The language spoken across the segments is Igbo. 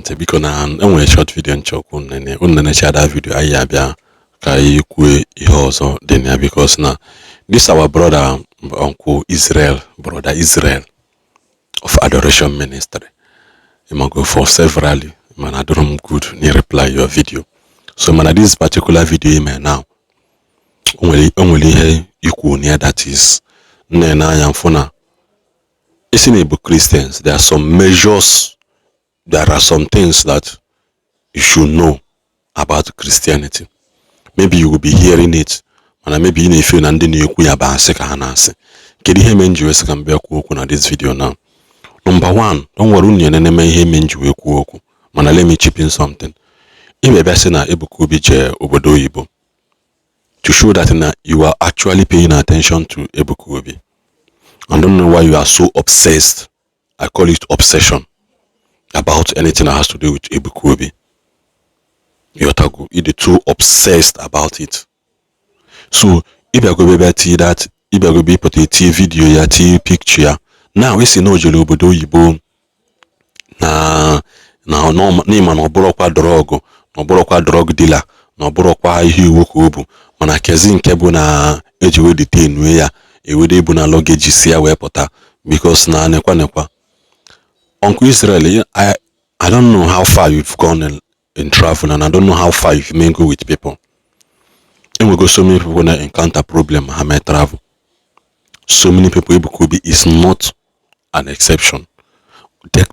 ntị biko na enwere short video nchọkwu unene share video anyị abịa ka anyị kwue ihe ọzọ dị na because na this our brother uncle brother Israel of Adoration Ministry. You might go for severally, man. I don't good ni reply your video. So man, this particular video email now. Only here you near that is na yamfuna. It's in Igbo Christians. There are some measures. There are some things that you should know about Christianity. Maybe you will be hearing it, and maybe you feel and then you kuya seka hanase. Kedi he menju esekambe ku na this video now. Number one, don't worry neme he menju ku. Mana let me chip in something. Ibe bese na Ebuka Obi je obodo Igbo. To show that you are actually paying attention to Ebuka Obi. I don't know why you are so obsessed. I call it obsession about anything that has to do with Ebuka Obi. You're too obsessed about it. So if you go be that, if you go be put a video ya picture. Now we see no jelo obodo Igbo na no name no borokwa drug dealer no borokwa ihe iwu ka obu mana kezi nke bụ na ejiwe detain we ya ewede bụ na luggage si ya wee pụta because na nekwa Uncle Israel, I don't know how far you've gone in travel, and I don't know how far you may go with people. And we go so many people when I encounter problem, I may travel. So many people, Ebuka Obi is not an exception.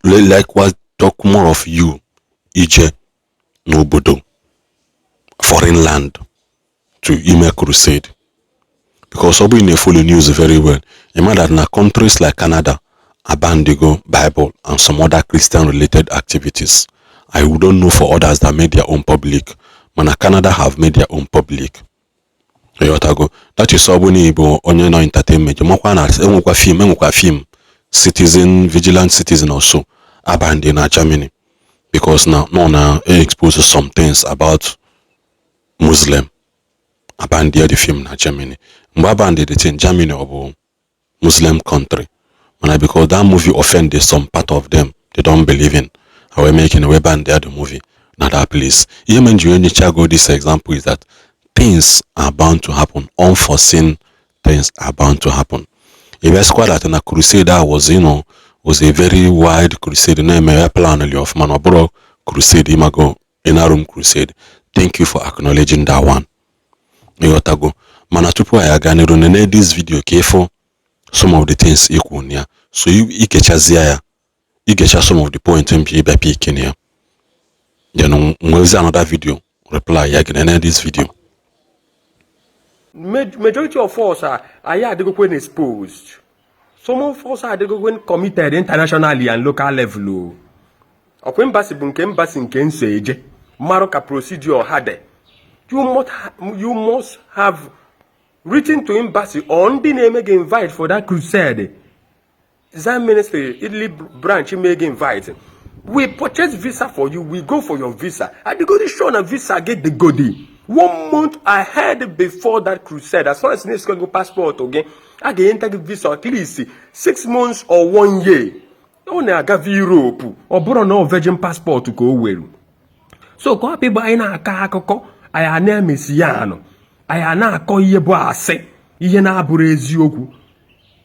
Likewise, talk more of you, Ije, Nobodo, foreign land, to email crusade. Because Obi in follow news very well. Imagine that countries like Canada, Abandigo, Bible, and some other Christian-related activities. I wouldn't know for others that made their own public. Mana Canada have made their own public. That is Obuni Igbo onye no entertainment. Enwekwa film, citizen, vigilant citizen also. Abandi na Germany. Because now no expose some things about Muslim. Abandi the film na Germany. Abandi the thing Germany obo Muslim country. Because that movie offended some part of them. They don't believe in. How we're making a weapon there the movie. Not that place. Even during this example is that things are bound to happen. Unforeseen things are bound to happen. If I squad that in a crusade that was, was a very wide crusade. Name a plan of Manoboro crusade, Imago, Inarum crusade. Thank you for acknowledging that one. Yotago. Manatupu ayaganirunene this video careful. Some of the things equal so you get some of the points in Kenya. Then there's another video reply again this video. Majority of us are when exposed. Some of us are when committed internationally and local level. Of embassy can say Maroka procedure had you must have written to embassy on the name again invite for that crusade. Zion Ministry, Italy branch make invite. We purchase visa for you. We go for your visa. And the goodie show a visa get the goodie. 1 month ahead before that crusade. As far as next go passport again, I get enter the visa at least 6 months or 1 year. Only I got Europe or borrow no virgin passport to go well. So go people in a kakoko. I name is Yano. I na akọ ihe bụ asị ihe na-abụrụ eziokwu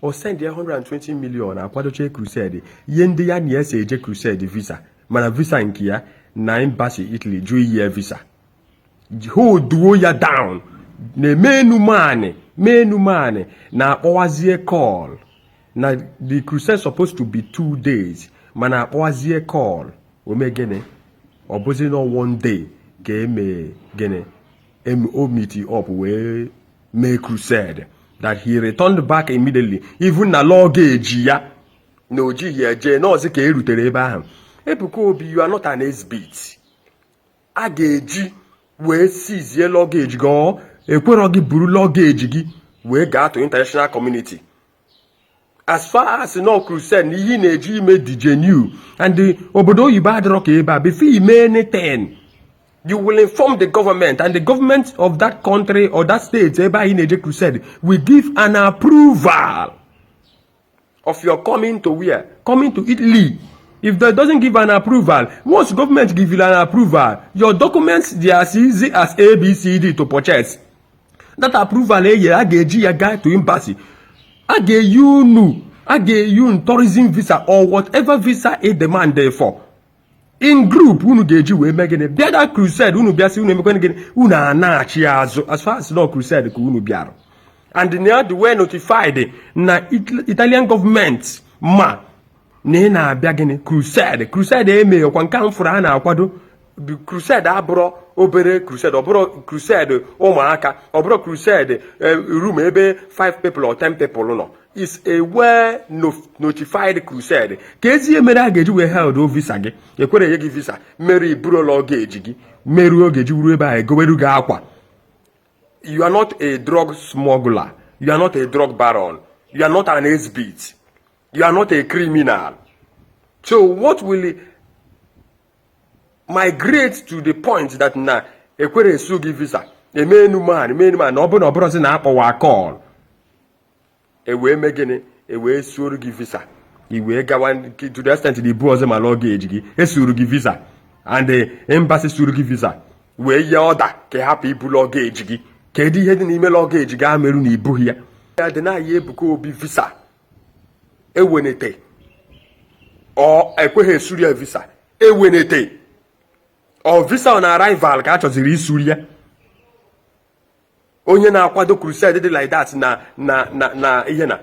o send 120 million akwadoche crusade ihe ndị ya na ese eje crusade visa mana visa nke ya na embassy Italy jụ ihe visa duo ya down na menu mani na akpọwazie call na the crusade supposed to be 2 days mana akpọwazie call o mee gịnị ọ bụzi no 1 day ka eme gịnị meet up where make crusade that he returned back immediately even na luggage ya no ji ya je no zi ka erutere ebe ahụ Ebuka Obi you are not an exhibit a ga-eji wee seize luggage go ekwero gị buru luggage gị wee gaa to international community as far as no crusade na ihe na-eji ime DJ new and the obodo oyibo adịrọ ka ebe a before ime anything you will inform the government, and the government of that country or that state, in a crusade, will give an approval of your coming to where? Coming to Italy. If they doesn't give an approval, once government give you an approval, your documents they are as easy as ABCD to purchase. That approval a ga-eji ya gaa to embassy. A ga-eyu tourism visa or whatever visa a demand there for. In group, unu ga-eji wee mee gịnị bịa that crusade unu bịa si unu emekwana gịnị unu na-achị azụ as far as no crusade ka unu bịara. And now the way notified na Italian government ma na na-abịa gịnị crusade eme ọkwa nke m fụrụ a na-akwado crusade abụrụ obere crusade ọbụrụ crusade ụmụaka ọbụrụ crusade room ebe 5 people or 10 people nọ. Is a well notified crusade. Ka ezi mere a ga-eji wee held o visa gị ekwere enye gị visa mere iburu lọgeji gị meruo oge ji wuru ebe a egoweru gị akwa. You are not a drug smuggler. You are not a drug baron. You are not an exhibit. You are not a criminal. So what will migrate to the point that na ekwere esu gị visa emenu man na ọ bụrụ na ọ bụrụzi na akpọwa call ewe megene ewe suru gị visa iwe gawa to the extent the boss ma luggage gị esuru gị visa and the embassy suru gị visa wee ye order ka hapụ ibu luggage gị kedu ihe dị n'ime luggage ga meru na ibu ya dị na ya Ebuka Obi visa ewenete o ekweghị esuru ya visa ewenete o visa on arrival ka achọziri isuru ya onye na-akwado crusade dị like that na ihe na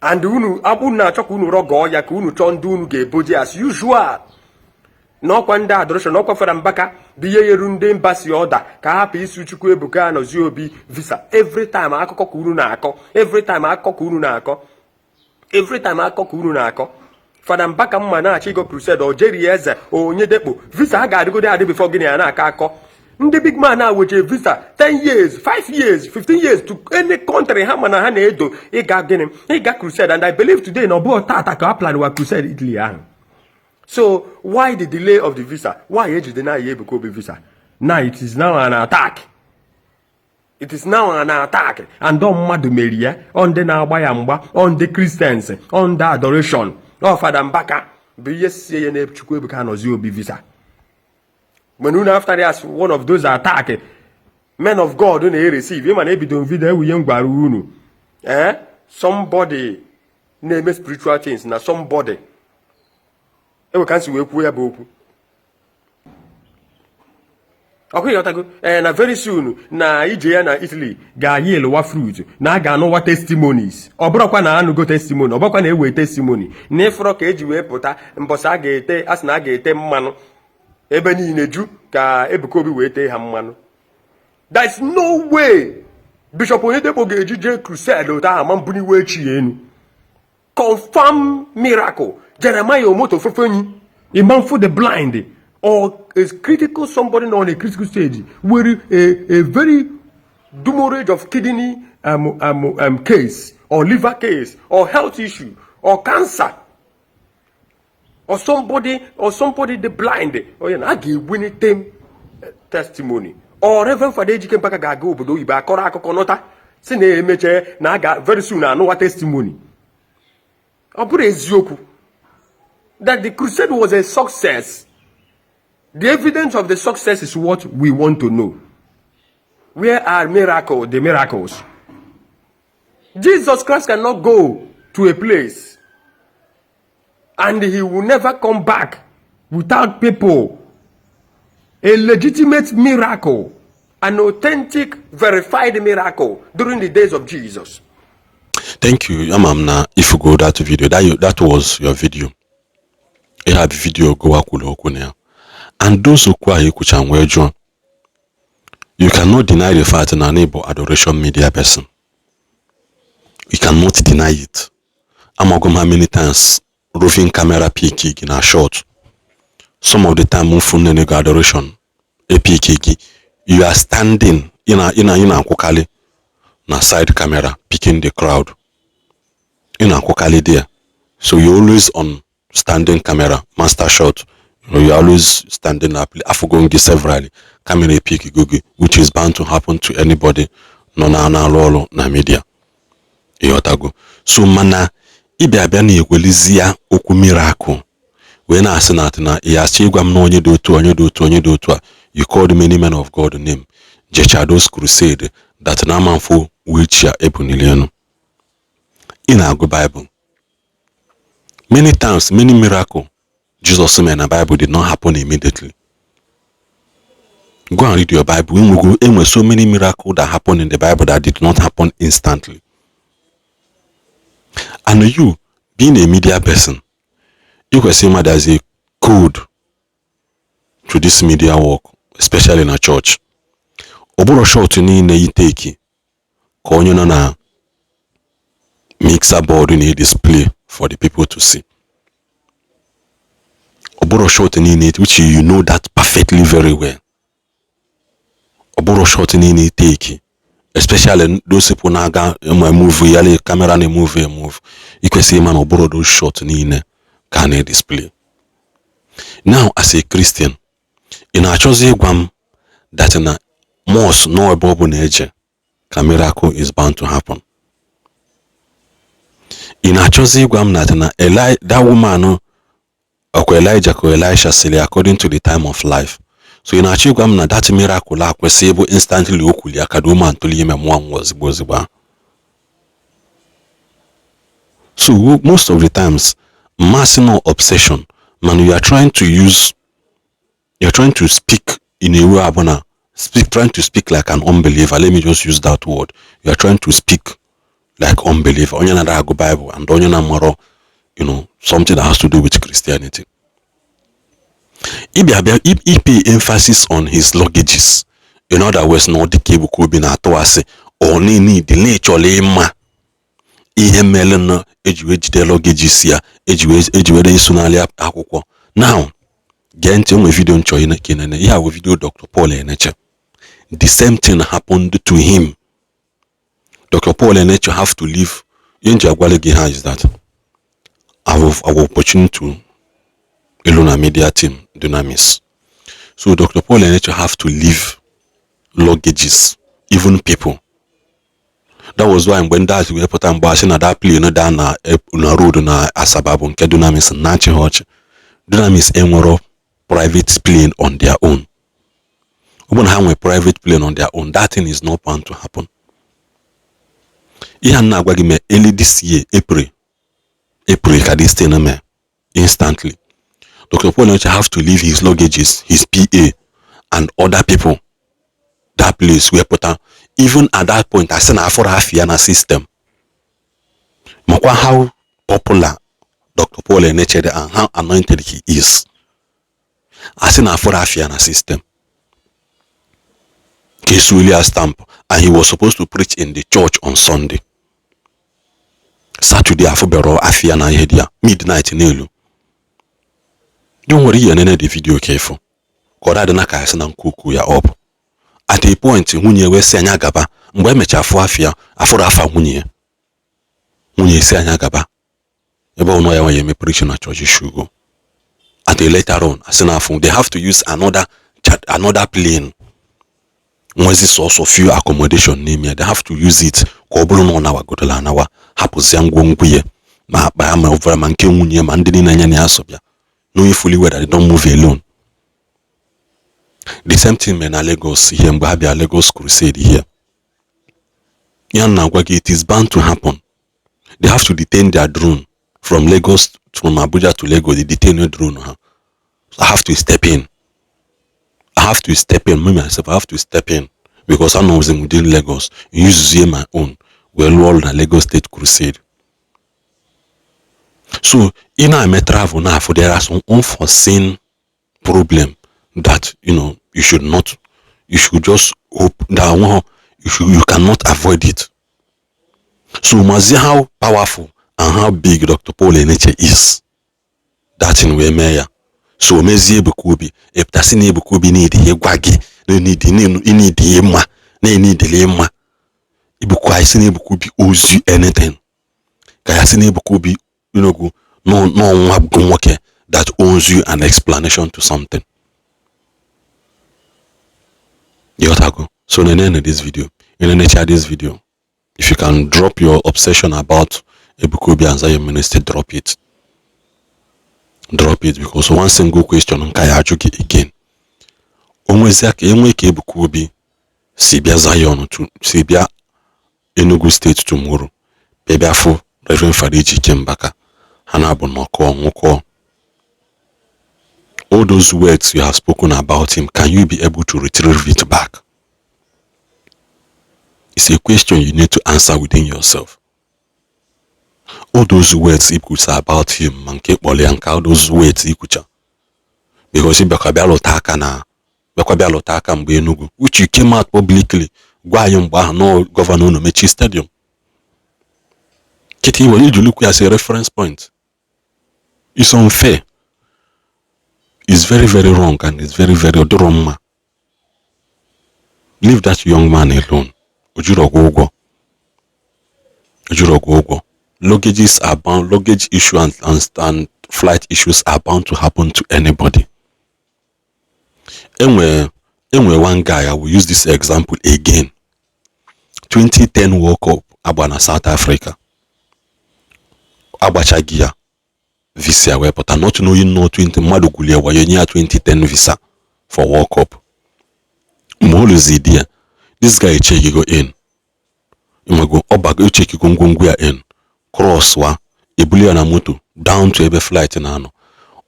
and unu abụ na-achọ ka unu rọgọọ ya ka unu chọọ ndị unu ga-eboji as usual n'ọkwa ndị Adoration n'ọkwa Fada Mbaka bụ ihe yeru ndị embassy order ka hapụ isu Chukwu Ebuka Obi visa every time akụkọ ka unu na-akọ every time akụkọ ka unu na-akọ Fada Mbaka mma na-achọ ịgo crusade o jeri eze onye dekpo visa ha ga-adịgode adị before gịnị ya na-akọ akọ. Ndị big man na-weje visa 10 years 5 years 15 years to any country ha mana ha na-edo ịga crusade and I believe today na ọ bụ tata ka a plan wa crusade Italy ahụ. So why the delay of the visa? Why ejide na Ebuka Obi visa? Now it is now an attack. It is now an attack and mmadụ meri ya on the na-agba ya mgba on the Christians on the Adoration of Fada Mbaka bụ ihe sie ya na Chukwu Ebuka Obi visa. When you after as one of those attack men of God don't receive him and ebido video we young unu somebody name spiritual things na somebody we can see we kwuo ya bụ okwu okay yotago na very soon na ije ya na Italy ga-yielwa fruit na ga-anụwa testimonies ọbụrụkwa na anụgo testimony ọbụrụkwa na ewe testimony na ifuro ka eji wee pụta mbọsị a ga-ete asị na a ga-ete mmanụ ebe niile ju ka Ebuka Obi wee tee ha mmanụ. There is no way Bishop Oyedepo ga-eji je crusade ụta ama mbuni wee chi enu. Confirm miracle. Jeremiah Omoto Fefenyi, Imam for the blind, or a critical somebody on a critical stage where a very hemorrhage of kidney case or liver case or health issue or cancer. Or somebody the blind or I give winning them testimony or Reverend Fada Ejike Mpaka ga-aga obodo ibe akọrọ akụkọ nọta si na emeche na aga very soon na anụwa testimony. Ọ bụrụ eziokwu that the crusade was a success. The evidence of the success is what we want to know. Where are the miracles? Jesus Christ cannot go to a place and he will never come back without people. A legitimate miracle, an authentic, verified miracle during the days of Jesus. Thank you, Yamamna. If you go that video, that was your video. You have video go akulo. And those who are you cannot deny the fact that an able Adoration media person. You cannot deny it. Amagom how many times roving camera peaking in a shot. Some of the time move Adoration a peaking. You are standing in a kokali na side camera picking the crowd. In a kokali there. So you always on standing camera, master shot. You always standing up. Going severally camera pick which is bound to happen to anybody. No na media. Yotago. So mana ibe abịa na ekwelizia okwu miracle. when I say that na he has chigwam no onye do otu you called many men of God name jecha those crusade that na manfo wheelchair ebunilienu in our Bible. Many times, many miracles Jesus said in the Bible did not happen immediately. Go and read your Bible. There were so many miracles that happened in the Bible that did not happen instantly. And you, being a media person, you can see there's a code to this media work, especially in a church. Oboro short ni you take konyo na mixer board in a display for the people to see. Oboro short in it, which you know that perfectly very well. Oboro short in it take, especially those people na ga movie, yale camera na move. You can see man oboro those short in can display. Now as a Christian, in a choose gwam that in a most no above nature, a miracle is bound to happen. In a choose gwam that in a that woman Elijah ko Elisha sile according to the time of life. So in a gwam na that miracle la kwesebo instantly okuli akadoma antoli yeme mwa. So most of the times, massive obsession, man, you're trying to speak in a way trying to speak like an unbeliever. Let me just use that word. You're trying to speak like unbeliever. On your Bible and on your moral, something that has to do with Christianity. He pay emphasis on his luggages. In other words, no the cable could be na toase or ni the nature lema. Ihe mele na ejiwejide luggages ya ejiwede isunali akwụkwọ. Now, get into my video ncho kinene. Yeah, we video Dr. Paul Enenche. The same thing happened to him. Dr. Paul Enenche have to leave. Yenji agwalegi ha is that I have opportunity to Eluna media team Dunamis. So Dr. Paul Enenche have to leave luggages, even people. That was why when that we put on bashing at that plane down na road na Asababu nke Dunamis Nachi Hoch. Dunamis enwero private plane on their own. When have a private plane on their own, that thing is not bound to happen. Ihan na agwagi me early this year, April ka this thing me instantly. Dr. Paul Enenche have to leave his luggages, his PA, and other people. That place where put on. Even at that point, I said for half year na system. Makwa how popular Dr. Paul Enenche and how anointed he is. I said for half year na system. Case William stamp, and he was supposed to preach in the church on Sunday. Saturday afubero afia na hedia midnight nelu. Don't worry, you need the video careful. Kora de na ka na nkuku ya up. At a point, hunye we se anya gaba, mgbe mecha afu afia, afura afa hunye. Hunye se anya gaba. Ebe ono ya wanye me preach na church shugo. At a later on, asina afu, they have to use another plane. Mwezi source of few accommodation name, they have to use it. Ko bulu no na wa godola na wa hapo ziangu ngwiye. Ma ba ma over manke hunye mandini na nyane asobia. Knowing fully well that they don't move alone. The same thing in Lagos here, Mbabia Lagos crusade here. It is bound to happen. They have to detain their drone from Abuja to Lagos. They detain a drone. So I have to step in. Me myself, I have to step in because I know them within Lagos. Use my own. Well, the Lagos State Crusade. So in I may travel now, for there are some unforeseen problem that you should just hope that you cannot avoid it. So you must see how powerful and how big Dr. Paul Enenche is. That in where mayor. So mezi Ebuka Obi, if that's in Ebuka Obi need he gwagi, need ma, need lema. Ebuka is in Ebuka Obi owes you anything. Kaya sin Ebuka Obi, no that owes you an explanation to something. You got to go. So in the end of this video, in the nature of this video, if you can drop your obsession about Ebuka Obi and Zion ministry, drop it. drop it, because one single question nka ya ajụ gị again. Onwezia ka enwe ka Ebuka Obi si bịa Zion si bịa Enugu State tomorrow bịa fụ Reverend Fada Ejike Mbaka ha na-abụ nnọkọ nwụkọ. All those words you have spoken about him, can you be able to retrieve it back? It's a question you need to answer within yourself. All those words he could say about him, all those words he could, because he which you came out publicly, no governor no Mechi Stadium. Kitty, what did you look as a reference point? It's unfair. It's very, very wrong, and it's very, very wrong. Leave that young man alone. Luggages are bound, luggage issue and flight issues are bound to happen to anybody. Anyway, one guy, I will use this example again. 2010 World Cup, Abana, South Africa. Abachagia visa, but I'm not knowing no 20 Madugulia, why you near 2010 visa for World Cup. Moluzidia, this guy check go in. You go obago check go in. Cross wa ebulia na moto down to ebe flight na no.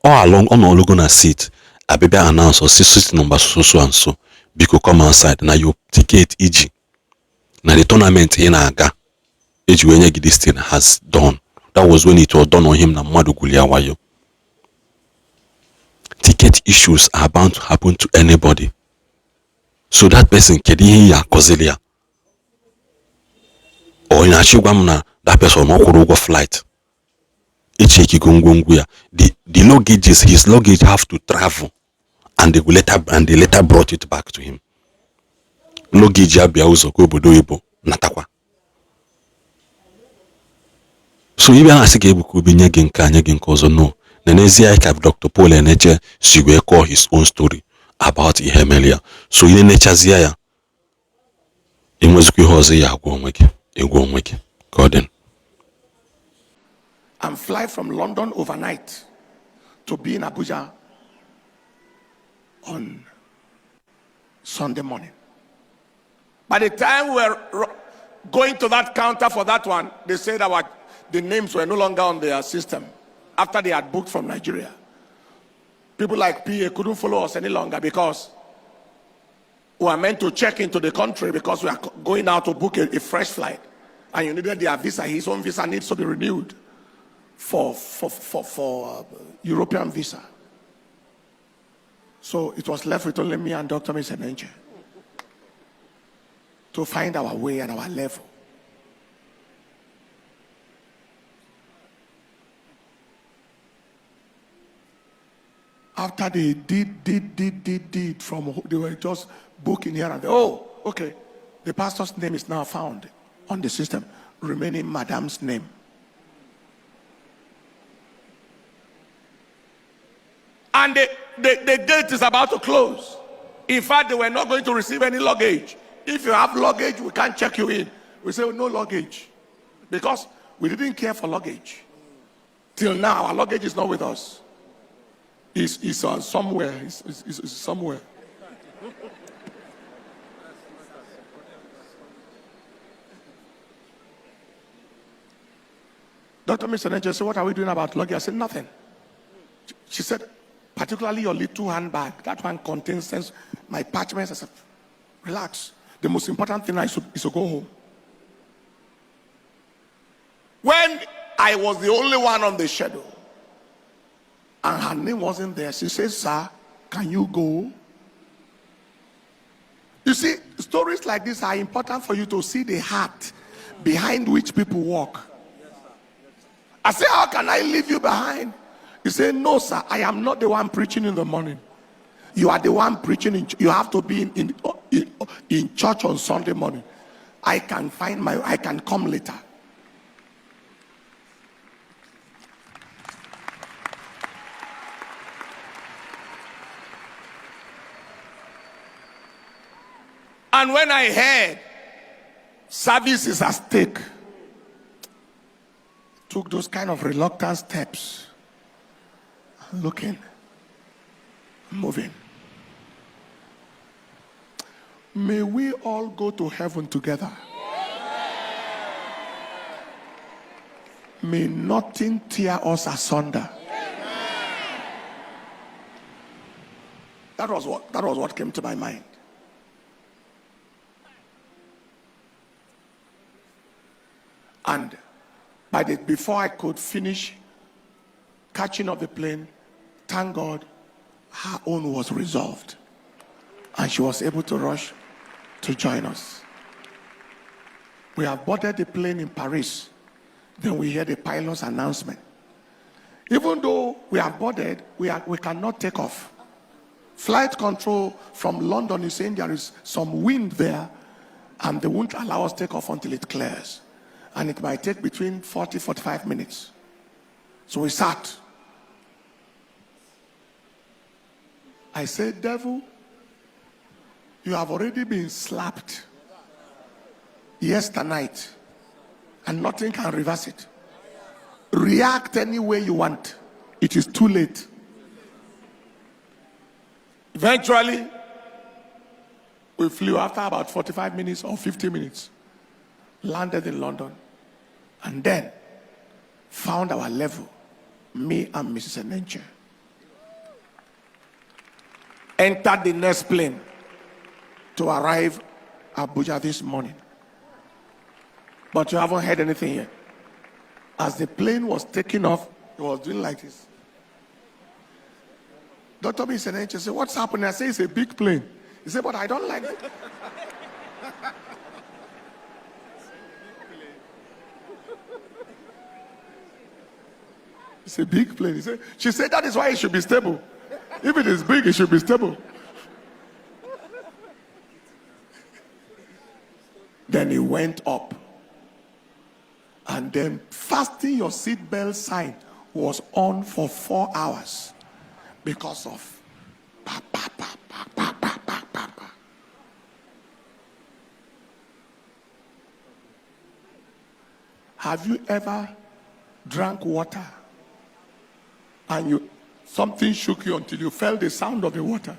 All along on all gonna sit. Abebe announce or seat number so and so. Biko come outside na your ticket EG. Na the tournament in aga. EG when this thing has done. That was when it was done on him na Madugulia wayo. Ticket issues are bound to happen to anybody. So that person kedi ya kozelia. Or in Achigwamna, that person no could go flight. The luggages, his luggage have to travel, and they later brought it back to him. Luggage abiauzo go bodoibo natakwa. So even as Ebuka Obi nyegin kozo no. Nenezia have Dr. Paul Enenche she will call his own story about Ihemelia. So Enenche zia imwezuki hoze ya gwonweke. Gordon. And fly from London overnight to be in Abuja on Sunday morning. By the time we were going to that counter for that one, they said the names were no longer on their system after they had booked from Nigeria. People like PA couldn't follow us any longer because we are meant to check into the country because we are going out to book a fresh flight, and you needed their visa. His own visa needs to be renewed for European visa. So it was left with only me and Dr. Enenche to find our way and our level. After they did from, they were just booking here and there. Oh, okay. The pastor's name is now found on the system, remaining Madam's name. And the gate is about to close. In fact, they were not going to receive any luggage. If you have luggage, we can't check you in. We say, no luggage. Because we didn't care for luggage. Till now, our luggage is not with us. It's somewhere. It's somewhere. Dr. Mr. Enenche said, what are we doing about luggage? I said, nothing. She said, particularly your little handbag. That one contains my parchments. I said, relax. The most important thing is to go home. When I was the only one on the schedule, and her name wasn't there, she said, sir, can you go? You see, stories like this are important for you to see the heart behind which people walk. I say, how can I leave you behind? You say, no, sir, I am not the one preaching in the morning. You are the one preaching. You have to be in church on Sunday morning. I can come later. And when I heard service is at stake, took those kind of reluctant steps. looking, moving. May we all go to heaven together. May nothing tear us asunder. That was what came to my mind. And before I could finish catching up the plane, thank God, her own was resolved. And she was able to rush to join us. We have boarded the plane in Paris. Then we hear the pilot's announcement. Even though we are boarded, we cannot take off. Flight control from London is saying there is some wind there, and they won't allow us to take off until it clears. And it might take between 40-45 minutes. So we sat. I said, devil, you have already been slapped yesterday, and nothing can reverse it. React any way you want. It is too late. Eventually, we flew after about 45 minutes or 50 minutes. Landed in London. And then found our level. Me and Mrs. Enenche. Entered the next plane to arrive at Abuja this morning. But you haven't heard anything yet. As the plane was taking off, it was doing like this. Dr. Mrs. Enenche said, what's happening? I said, it's a big plane. He said, but I don't like it. It's a big plane. She said that is why it should be stable. If it is big, it should be stable. Then he went up. And then fasten your seatbelt sign was on for 4 hours because of Have you ever drank water and something shook you until you felt the sound of the water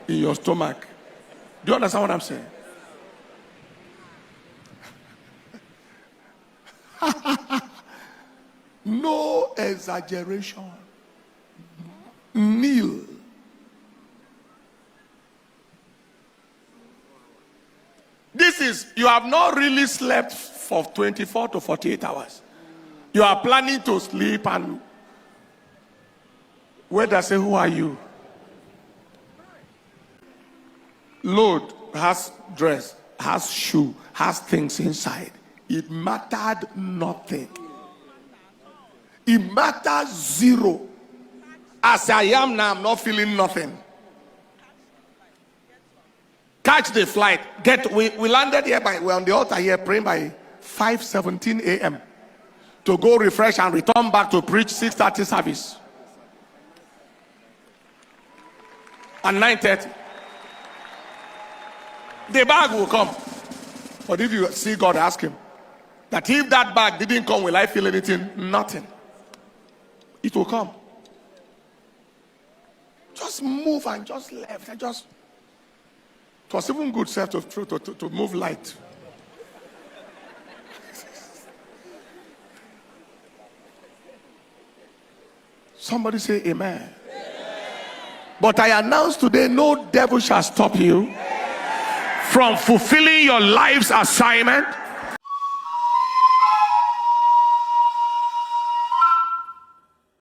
in your stomach? Do you understand what I'm saying? No exaggeration. Kneel. This is, you have not really slept for 24 to 48 hours. You are planning to sleep, and where they say, who are you? Load has dress, has shoe, has things inside. It mattered nothing. It matters zero. As I am now, I'm not feeling nothing. Catch the flight. We landed here we're on the altar here praying by 5:17 a.m. to go refresh and return back to preach 6:30 service. At 9:30. The bag will come. But if you see God, ask him that if that bag didn't come, will I feel anything? Nothing. It will come. Just move and just left. It was even good self to move light. Somebody say amen. But I announce today, no devil shall stop you from fulfilling your life's assignment,